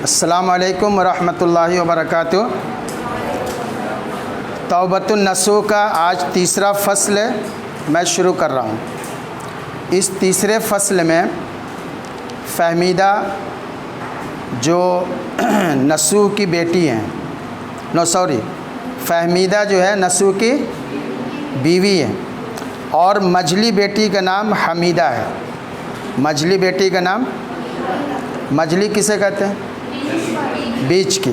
अस्सलामु अलैकुम रहमतुल्लाहि व बरकातुहू। तौबतुन नसूह का आज तीसरा फ़स्ल मैं शुरू कर रहा हूँ। इस तीसरे फ़स्ल में फ़हमीदा जो नसूह की बेटी हैं, फ़हमीदा जो है नसूह की बीवी है और मजली बेटी का नाम हमीदा है। मजली बेटी का नाम, मजली किसे कहते हैं? बीच की।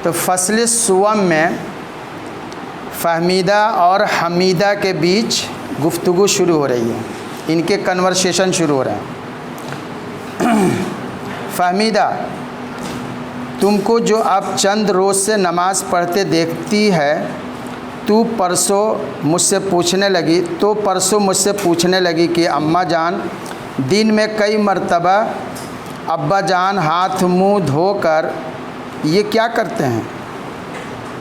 तो फ़स्ल सुवम में फ़हमीदा और हमीदा के बीच गुफ्तगू शुरू हो रही है, इनके कन्वर्सेशन शुरू हो रहे हैं। फ़हमीदा, तुमको जो अब चंद रोज़ से नमाज़ पढ़ते देखती है, तू परसों मुझसे पूछने लगी कि अम्मा जान, दिन में कई मर्तबा अब्बा जान हाथ मुंह धोकर ये क्या करते हैं?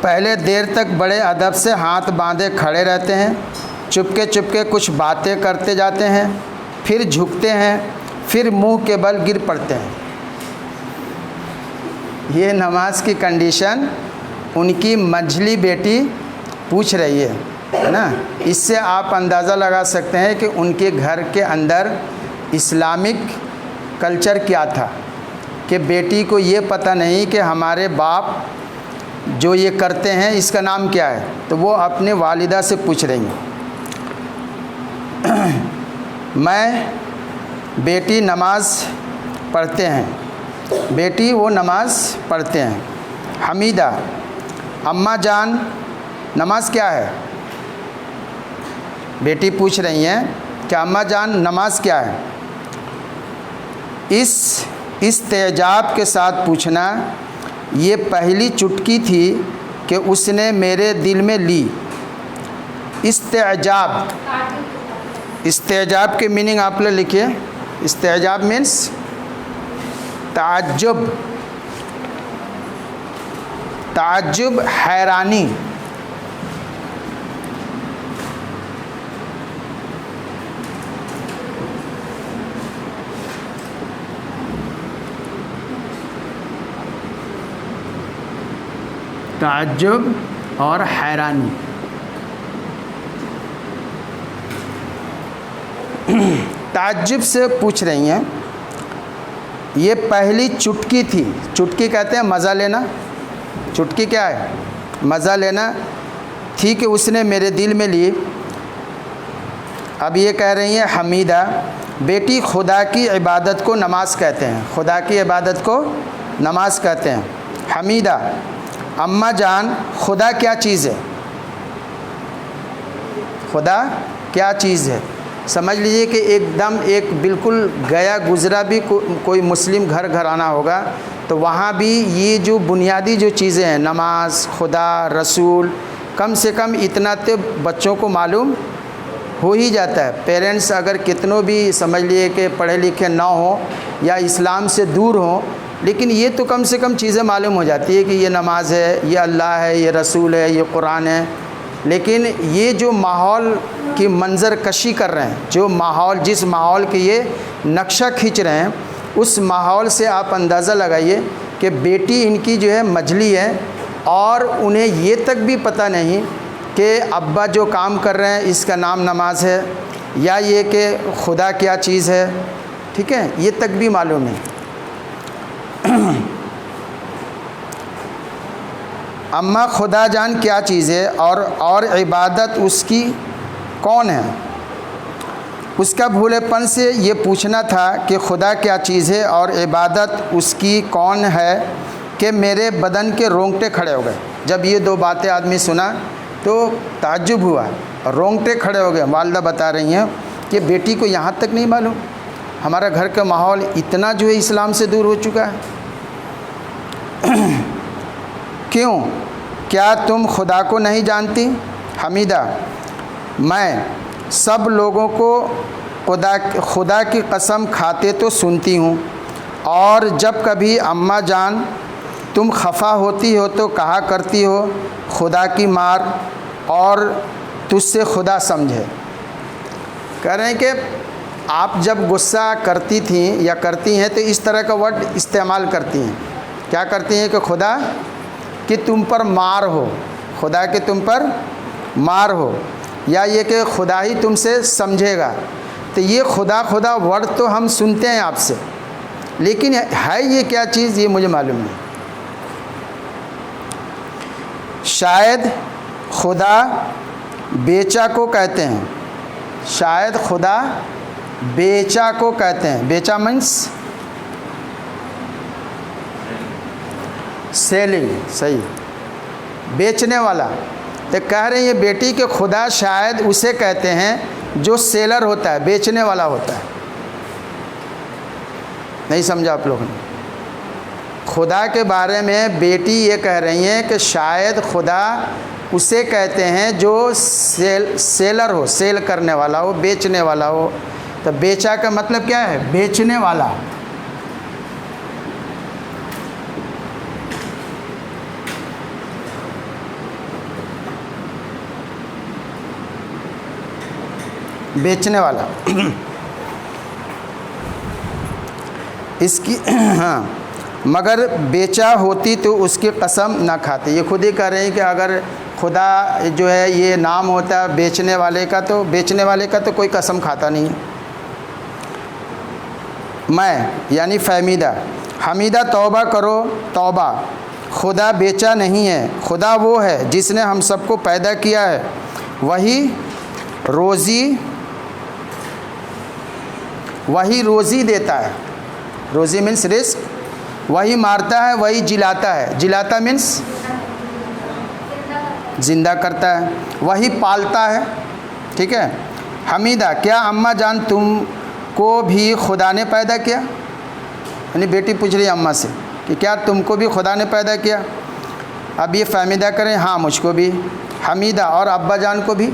पहले देर तक बड़े अदब से हाथ बांधे खड़े रहते हैं, चुपके चुपके कुछ बातें करते जाते हैं, फिर झुकते हैं, फिर मुंह के बल गिर पड़ते हैं। ये नमाज की कंडीशन उनकी मझली बेटी पूछ रही है ना। इससे आप अंदाज़ा लगा सकते हैं कि उनके घर के अंदर इस्लामिक कल्चर क्या था, कि बेटी को ये पता नहीं कि हमारे बाप जो ये करते हैं इसका नाम क्या है। तो वो अपने वालिदा से पूछ रही हैं। बेटी नमाज पढ़ते हैं, बेटी वो नमाज पढ़ते हैं। हमीदा, अम्मा जान नमाज क्या है? बेटी पूछ रही हैं कि अम्मा जान नमाज क्या है? इस तेजाब के साथ पूछना ये पहली चुटकी थी कि उसने मेरे दिल में ली। इस्तेजाब के मीनिंग आप लोग लिखिए। इस्तेजाब मीन्स ताज्जुब, हैरानी। ताज्जुब और हैरानी। ताज्जुब से पूछ रही हैं, ये पहली चुटकी थी। चुटकी कहते हैं मज़ा लेना। चुटकी क्या है? मज़ा लेना थी कि उसने मेरे दिल में ली। अब ये कह रही हैं हमीदा, बेटी खुदा की इबादत को नमाज कहते हैं। खुदा की इबादत को नमाज कहते हैं। हमीदा, अम्मा जान खुदा क्या चीज़ है? खुदा क्या चीज़ है? समझ लीजिए कि एकदम एक बिल्कुल गया गुज़रा भी कोई मुस्लिम घर आना होगा तो वहाँ भी ये जो बुनियादी जो चीज़ें हैं, नमाज, खुदा, रसूल, कम से कम इतना तो बच्चों को मालूम हो ही जाता है। पेरेंट्स अगर कितनों भी समझ लिए कि पढ़े लिखे ना हो या इस्लाम से दूर हों, लेकिन ये तो कम से कम चीज़ें मालूम हो जाती है कि ये नमाज है, ये अल्लाह है, ये रसूल है, ये कुरान है। लेकिन ये जो माहौल की मंजर कशी कर रहे हैं, जो माहौल, जिस माहौल के ये नक्शा खींच रहे हैं, उस माहौल से आप अंदाज़ा लगाइए कि बेटी इनकी जो है मजली है और उन्हें ये तक भी पता नहीं कि अब्बा जो काम कर रहे हैं इसका नाम नमाज है या ये कि खुदा क्या चीज़ है। ठीक है, ये तक भी मालूम है। अम्मा खुदा जान क्या चीज़ है और इबादत उसकी कौन है? उसका भूलेपन से ये पूछना था कि खुदा क्या चीज़ है और इबादत उसकी कौन है कि मेरे बदन के रोंगटे खड़े हो गए। जब ये दो बातें आदमी सुना तो ताज्जुब हुआ, रोंगटे खड़े हो गए। वालिदा बता रही हैं कि बेटी को यहाँ तक नहीं मालूम, हमारा घर का माहौल इतना जो है इस्लाम से दूर हो चुका है। क्यों, क्या तुम खुदा को नहीं जानती? हमीदा, मैं सब लोगों को खुदा की कसम खाते तो सुनती हूँ, और जब कभी अम्मा जान तुम खफा होती हो तो कहा करती हो खुदा की मार और तुझसे खुदा समझे। कह रहे हैं कि आप जब गुस्सा करती थी या करती हैं तो इस तरह का वर्ड इस्तेमाल करती हैं। क्या करती हैं कि खुदा कि तुम पर मार हो, खुदा कि तुम पर मार हो, या ये कि खुदा ही तुमसे समझेगा। तो ये खुदा खुदा वर्ड तो हम सुनते हैं आपसे, लेकिन है ये क्या चीज़ ये मुझे मालूम नहीं। शायद खुदा बेचा को कहते हैं, शायद खुदा बेचा को कहते हैं। बेचा मीन्स सेलिंग, सही, बेचने वाला। तो कह रहे हैं ये बेटी के खुदा शायद उसे कहते हैं जो सेलर होता है, बेचने वाला होता है। नहीं समझा आप लोगों ने? खुदा के बारे में बेटी ये कह रही हैं कि शायद खुदा उसे कहते हैं जो सेलर हो, सेल करने वाला हो, बेचने वाला हो। तो बेचा का मतलब क्या है? बेचने वाला। बेचने वाला इसकी हाँ, मगर बेचा होती तो उसकी कसम ना खाते। ये खुद ही कह रहे हैं कि अगर खुदा जो है ये नाम होता है बेचने वाले का, तो बेचने वाले का तो कोई कसम खाता नहीं है। मैं यानी फहमीदा, हमीदा तौबा करो, तौबा। खुदा बेचा नहीं है, खुदा वो है जिसने हम सबको पैदा किया है, वही रोज़ी देता है। रोज़ी मीन्स रिस्क। वही मारता है, वही जिलाता है। जिलाता मीन्स जिंदा करता है। वही पालता है। ठीक है। हमीदा, क्या अम्मा जान तुमको भी खुदा ने पैदा किया? यानी बेटी पूछ रही है अम्मा से कि क्या तुमको भी खुदा ने पैदा किया? अब ये फहमीदा करें, हाँ मुझको भी। हमीदा, और अब्बा जान को भी।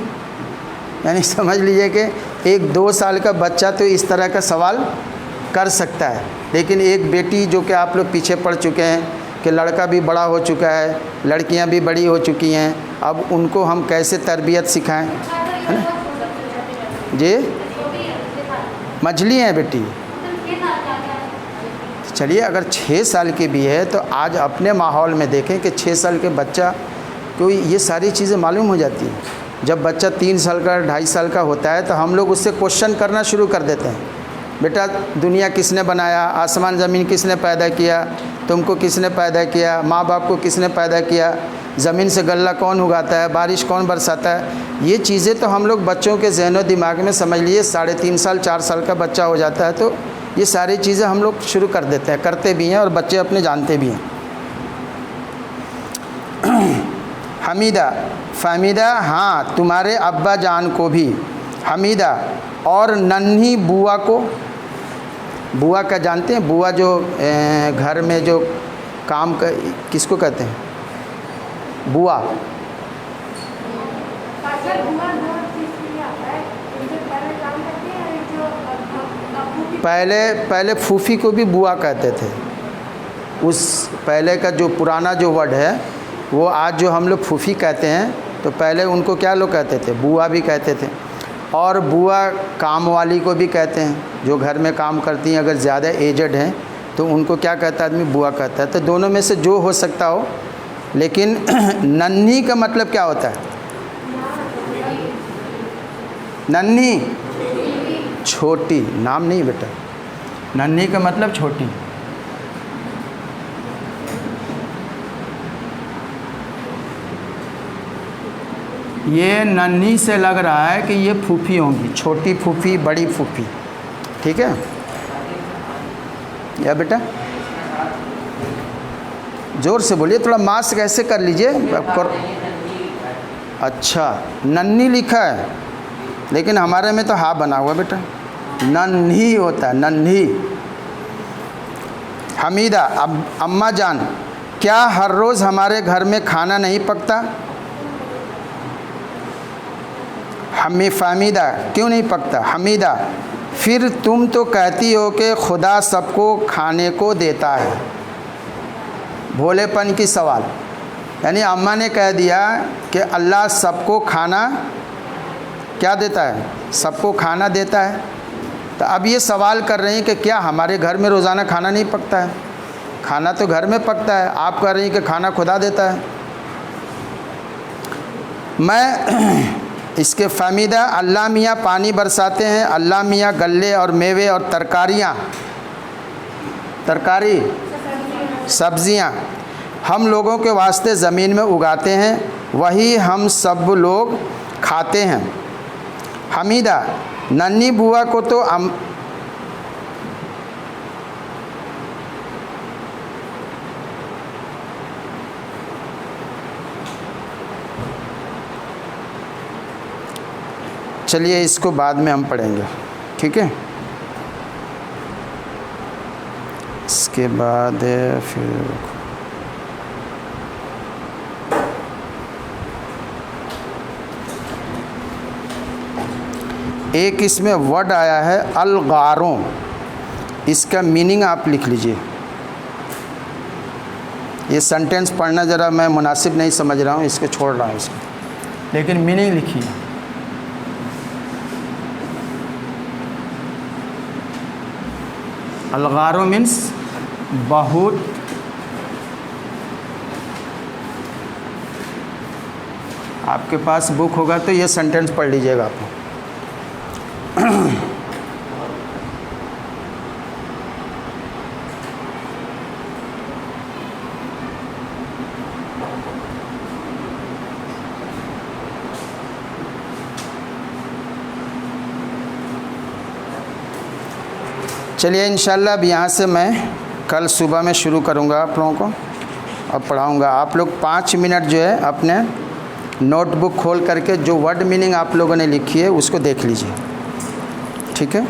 यानी समझ लीजिए कि एक 2 साल का बच्चा तो इस तरह का सवाल कर सकता है, लेकिन एक बेटी जो कि आप लोग पीछे पड़ चुके हैं कि लड़का भी बड़ा हो चुका है, लड़कियां भी बड़ी हो चुकी हैं, अब उनको हम कैसे तरबियत सिखाएं, है ना जी? मछली हैं बेटी। चलिए, अगर 6 साल की भी है तो आज अपने माहौल में देखें कि 6 साल के बच्चा को ये सारी चीज़ें मालूम हो जाती हैं। जब बच्चा 3 साल का 2.5 साल का होता है तो हम लोग उससे क्वेश्चन करना शुरू कर देते हैं, बेटा दुनिया किसने बनाया, आसमान ज़मीन किसने पैदा किया, तुमको किसने पैदा किया, माँ बाप को किसने पैदा किया, ज़मीन से गल्ला कौन उगाता है, बारिश कौन बरसाता है। ये चीज़ें तो हम लोग बच्चों के ज़हन दिमाग में समझ लिए 3.5 साल 4 साल का बच्चा हो जाता है तो ये सारी चीज़ें हम लोग शुरू कर देते हैं, करते भी हैं और बच्चे अपने जानते भी हैं। हमीदा, फहमीदा, हाँ तुम्हारे अब्बा जान को भी। हमीदा, और नन्ही बुआ को। बुआ का जानते हैं? बुआ जो घर में जो काम कर, किसको कहते हैं? बुआ। पहले फूफी को भी बुआ कहते थे। उस पहले का जो पुराना जो वर्ड है वो आज जो हम लोग फूफी कहते हैं, तो पहले उनको क्या लोग कहते थे? बुआ भी कहते थे। और बुआ काम वाली को भी कहते हैं, जो घर में काम करती हैं, अगर ज़्यादा एजड हैं तो उनको क्या कहता है आदमी? बुआ कहता है। तो दोनों में से जो हो सकता हो, लेकिन नन्ही का मतलब क्या होता है? नन्ही, छोटी। नाम नहीं बेटा, नन्ही का मतलब छोटी। ये नन्ही से लग रहा है कि ये फूफी होंगी, छोटी फूफी, बड़ी फूफी। ठीक है या बेटा? ज़ोर से बोलिए, थोड़ा मास्क ऐसे कर लीजिए। अच्छा, नन्ही लिखा है, लेकिन हमारे में तो हा बना हुआ बेटा, नन्ही होता है, नन्ही। हमीदा, अब अम्मा जान, क्या हर रोज़ हमारे घर में खाना नहीं पकता? हमें फहमीदा, क्यों नहीं पकता? हमीदा, फिर तुम तो कहती हो कि खुदा सबको खाने को देता है। भोलेपन की सवाल, यानी अम्मा ने कह दिया कि अल्लाह सबको खाना क्या देता है? सबको खाना देता है। तो अब ये सवाल कर रहे हैं कि क्या हमारे घर में रोज़ाना खाना नहीं पकता है? खाना तो घर में पकता है, आप कह रही हैं कि खाना खुदा देता है। मैं इसके फ़हमीदा, अल्लाह मियाँ पानी बरसाते हैं, अल्लाह मियाँ गल्ले और मेवे और तरकारी सब्ज़ियाँ हम लोगों के वास्ते ज़मीन में उगाते हैं, वही हम सब लोग खाते हैं। हमीदा, नन्ही बुआ को तो चलिए इसको बाद में हम पढ़ेंगे, ठीक है। इसके बाद फिर एक इसमें वर्ड आया है अलगारों, इसका मीनिंग आप लिख लीजिए। ये सेंटेंस पढ़ना ज़रा मैं मुनासिब नहीं समझ रहा हूँ, इसको छोड़ रहा हूँ इसको, लेकिन मीनिंग लिखिए। अलगारों मीन्स बहुत, आपके पास बुक होगा तो ये सेंटेंस पढ़ लीजिएगा आप। चलिए इंशाल्लाह अब यहाँ से मैं कल सुबह में शुरू करूँगा आप लोगों को और पढ़ाऊँगा। आप लोग 5 मिनट जो है अपने नोटबुक खोल करके जो वर्ड मीनिंग आप लोगों ने लिखी है उसको देख लीजिए, ठीक है।